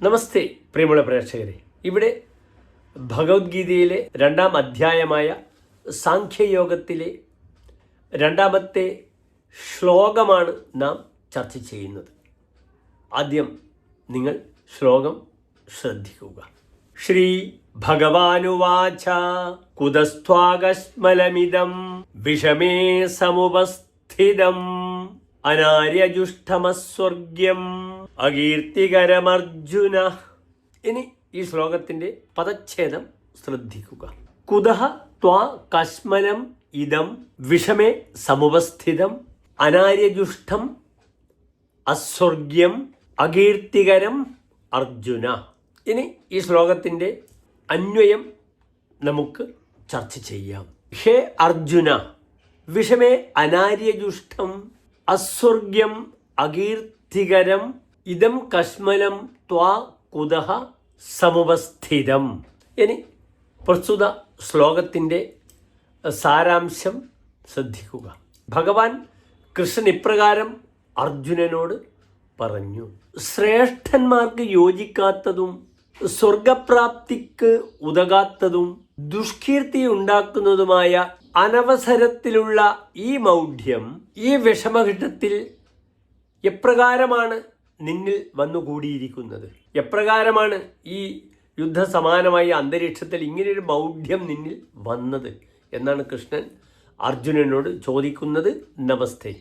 നമസ്തേ പ്രിയമുള്ള പ്രേക്ഷകരെ, ഇവിടെ ഭഗവത്ഗീതയിലെ 2-ാം അധ്യായമായ സാഖ്യയോഗത്തിലെ 2-ാമത്തെ ശ്ലോകമാണ് നാം ചർച്ച ചെയ്യുന്നത്. ആദ്യം നിങ്ങൾ ശ്ലോകം ശ്രദ്ധിക്കുക. ശ്രീ ഭഗവാനുവാച കുതസ്ത്വാകശ്മലമിദം വിഷമേ സമുപസ്ഥിതം അനാര്യജുഷ്ടമസ്വർഗ്യം അകീർത്തികരമർജുന. ഇനി ഈ ശ്ലോകത്തിന്റെ പദച്ഛേദം ശ്രദ്ധിക്കുക. കുതഃ ത്വാ കശ്മലം ഇദം വിഷമേ സമുപസ്ഥിതം അനാര്യജുഷ്ടം അസ്വർഗ്യം അകീർത്തികരം അർജുന. ഇനി ഈ ശ്ലോകത്തിന്റെ അന്വയം നമുക്ക് ചർച്ച ചെയ്യാം. ഹേ അർജുന, വിഷമേ അനാര്യജുഷ്ടം അസ്വർഗ്യം അകീർത്തികരം ഇദം കശ്മലം ത്വാ കുതഃ സമുപസ്ഥിതം. ഇനി പ്രസ്തുത ശ്ലോകത്തിൻ്റെ സാരാംശം ശ്രദ്ധിക്കുക. ഭഗവാൻ കൃഷ്ണൻ ഇപ്രകാരം അർജുനനോട് പറഞ്ഞു: ശ്രേഷ്ഠന്മാർക്ക് യോജിക്കാത്തതും സ്വർഗപ്രാപ്തിക്ക് ഉതകാത്തതും ദുഷ്കീർത്തി ഉണ്ടാക്കുന്നതുമായ അനവസരത്തിലുള്ള ഈ മൗഢ്യം, ഈ വിഷമഘട്ടത്തിൽ എപ്രകാരമാണ് നിന്നിൽ വന്നുകൂടിയിരിക്കുന്നത്? എപ്രകാരമാണ് ഈ യുദ്ധസമാനമായ അന്തരീക്ഷത്തിൽ ഇങ്ങനെയൊരു മൗഢ്യം നിന്നിൽ വന്നത് എന്നാണ് കൃഷ്ണൻ അർജുനനോട് ചോദിക്കുന്നത്. നമസ്തേ.